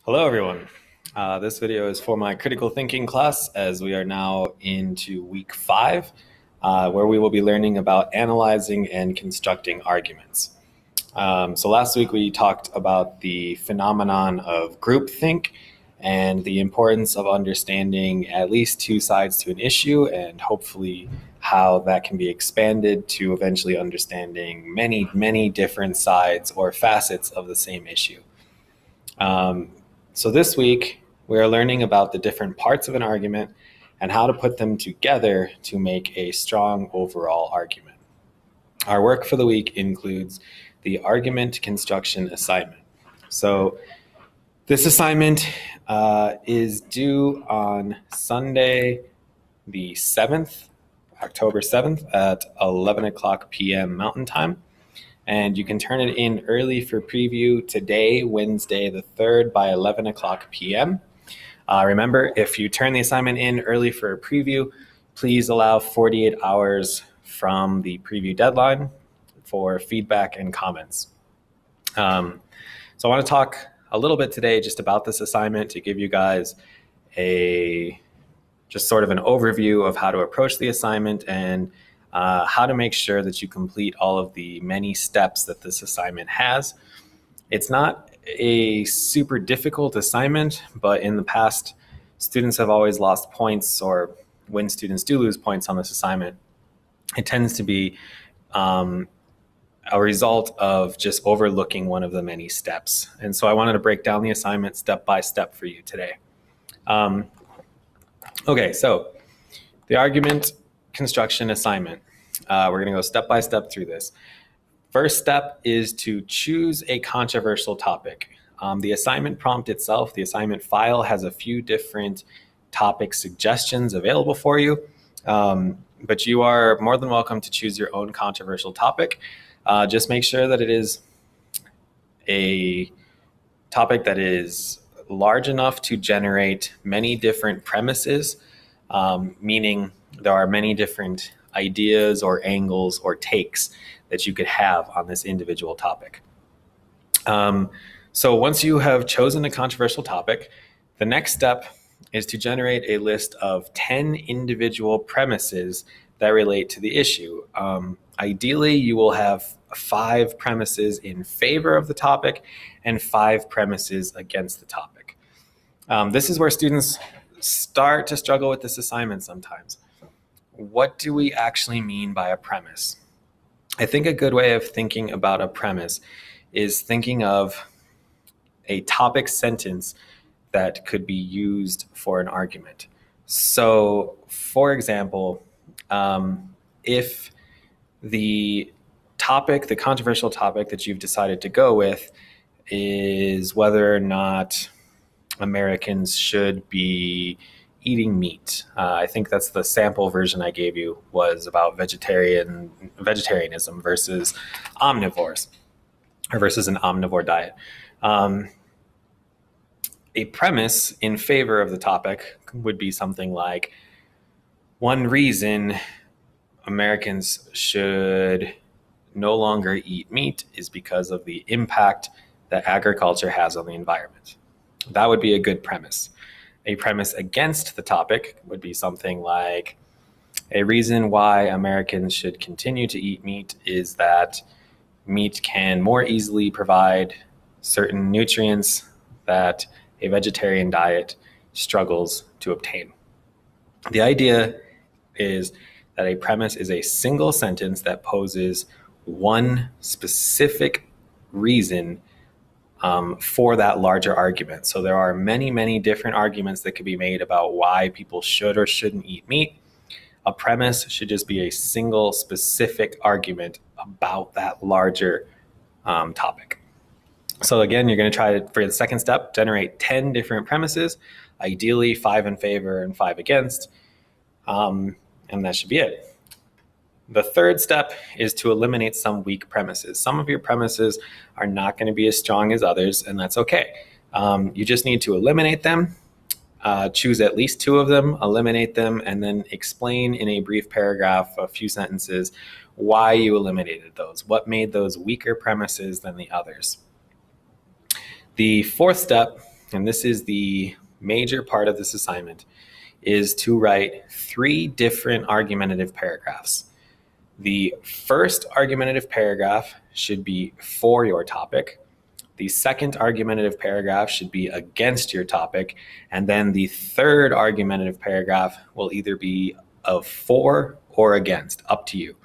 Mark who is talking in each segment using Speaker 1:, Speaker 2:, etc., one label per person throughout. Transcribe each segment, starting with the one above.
Speaker 1: Hello, everyone. This video is for my critical thinking class as we are now into week 5, where we will be learning about analyzing and constructing arguments. So last week we talked about the phenomenon of groupthink and the importance of understanding at least two sides to an issue and hopefully how that can be expanded to eventually understanding many different sides or facets of the same issue. So this week, we are learning about the different parts of an argument and how to put them together to make a strong overall argument. Our work for the week includes the argument construction assignment. So this assignment is due on Sunday, the 7th, October 7th at 11 o'clock p.m. Mountain Time. And you can turn it in early for preview today, Wednesday the 3rd by 11 o'clock p.m. Remember, if you turn the assignment in early for a preview, please allow 48 hours from the preview deadline for feedback and comments. So I want to talk a little bit today just about this assignment to give you guys just sort of an overview of how to approach the assignment and how to make sure that you complete all of the many steps that this assignment has. It's not a super difficult assignment, but in the past, students have always lost points, or when students do lose points on this assignment, it tends to be a result of just overlooking one of the many steps. And so I wanted to break down the assignment step by step for you today. Okay, so the argument construction assignment. We're going to go step by step through this. First step is to choose a controversial topic. The assignment prompt itself, the assignment file, has a few different topic suggestions available for you, but you are more than welcome to choose your own controversial topic. Just make sure that it is a topic that is large enough to generate many different premises, meaning there are many different ideas or angles or takes that you could have on this individual topic. So once you have chosen a controversial topic, the next step is to generate a list of 10 individual premises that relate to the issue. Ideally, you will have 5 premises in favor of the topic and 5 premises against the topic. This is where students start to struggle with this assignment sometimes. What do we actually mean by a premise? I think a good way of thinking about a premise is thinking of a topic sentence that could be used for an argument. So, for example, if the topic, the controversial topic that you've decided to go with is whether or not Americans should be eating meat. I think that's the sample version I gave you, was about vegetarianism versus omnivores, or versus an omnivore diet. A premise in favor of the topic would be something like, one reason Americans should no longer eat meat is because of the impact that agriculture has on the environment. That would be a good premise. A premise against the topic would be something like, a reason why Americans should continue to eat meat is that meat can more easily provide certain nutrients that a vegetarian diet struggles to obtain. The idea is that a premise is a single sentence that poses one specific reason for that larger argument. So there are many different arguments that could be made about why people should or shouldn't eat meat. A premise should just be a single specific argument about that larger topic. So again, you're going to try to, for the second step, generate 10 different premises, ideally 5 in favor and 5 against, and that should be it. The third step is to eliminate some weak premises. Some of your premises are not going to be as strong as others, and that's okay. You just need to eliminate them, choose at least 2 of them, eliminate them, and then explain in a brief paragraph, a few sentences, why you eliminated those, what made those weaker premises than the others. The fourth step and this is the major part of this assignment, is to write 3 different argumentative paragraphs. The first argumentative paragraph should be for your topic. The second argumentative paragraph should be against your topic. And then the third argumentative paragraph will either be of for or against, up to you.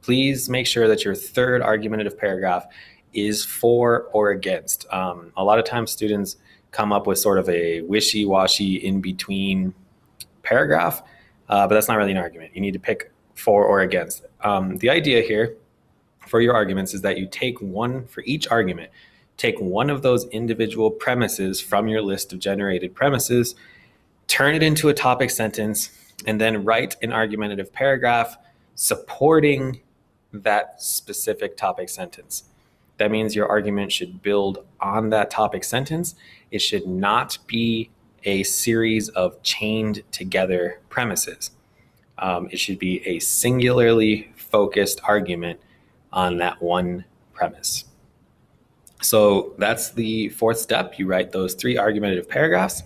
Speaker 1: Please make sure that your third argumentative paragraph is for or against. A lot of times students come up with sort of a wishy-washy in-between paragraph, but that's not really an argument. You need to pick for or against. The idea here for your arguments is that you take one for each argument. Take one of those individual premises from your list of generated premises, turn it into a topic sentence, and then write an argumentative paragraph supporting that specific topic sentence. That means your argument should build on that topic sentence. It should not be a series of chained together premises. It should be a singularly focused argument on that one premise. So that's the fourth step. You write those 3 argumentative paragraphs.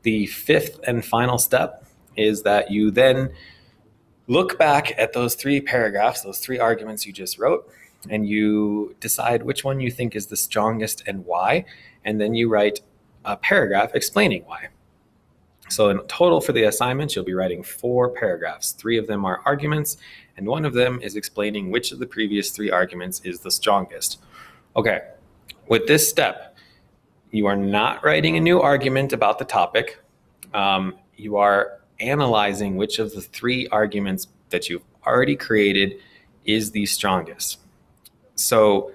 Speaker 1: The fifth and final step is that you then look back at those 3 paragraphs, those 3 arguments you just wrote, and you decide which one you think is the strongest and why, and then you write a paragraph explaining why. So in total for the assignment, you'll be writing 4 paragraphs. 3 of them are arguments, and 1 of them is explaining which of the previous 3 arguments is the strongest. Okay. With this step, you are not writing a new argument about the topic. You are analyzing which of the 3 arguments that you've already created is the strongest. So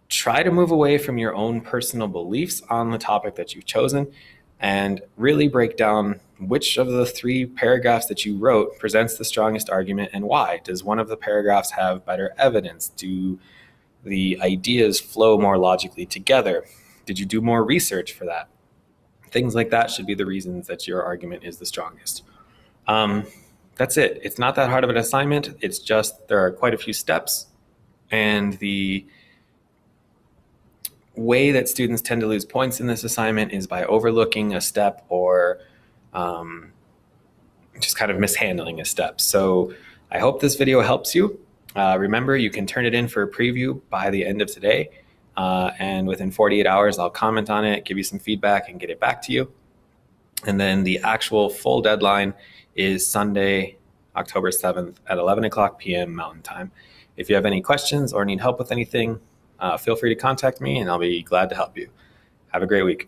Speaker 1: try to move away from your own personal beliefs on the topic that you've chosen and really break down which of the 3 paragraphs that you wrote presents the strongest argument and why. Does one of the paragraphs have better evidence? Do the ideas flow more logically together? Did you do more research for that? Things like that should be the reasons that your argument is the strongest. That's it. It's not that hard of an assignment. It's just there are quite a few steps, and the way that students tend to lose points in this assignment is by overlooking a step or just kind of mishandling a step. So I hope this video helps you. Remember, you can turn it in for a preview by the end of today, and within 48 hours, I'll comment on it, give you some feedback, and get it back to you. And then the actual full deadline is Sunday, October 7th at 11 o'clock p.m. Mountain Time. If you have any questions or need help with anything, feel free to contact me, and I'll be glad to help you. Have a great week.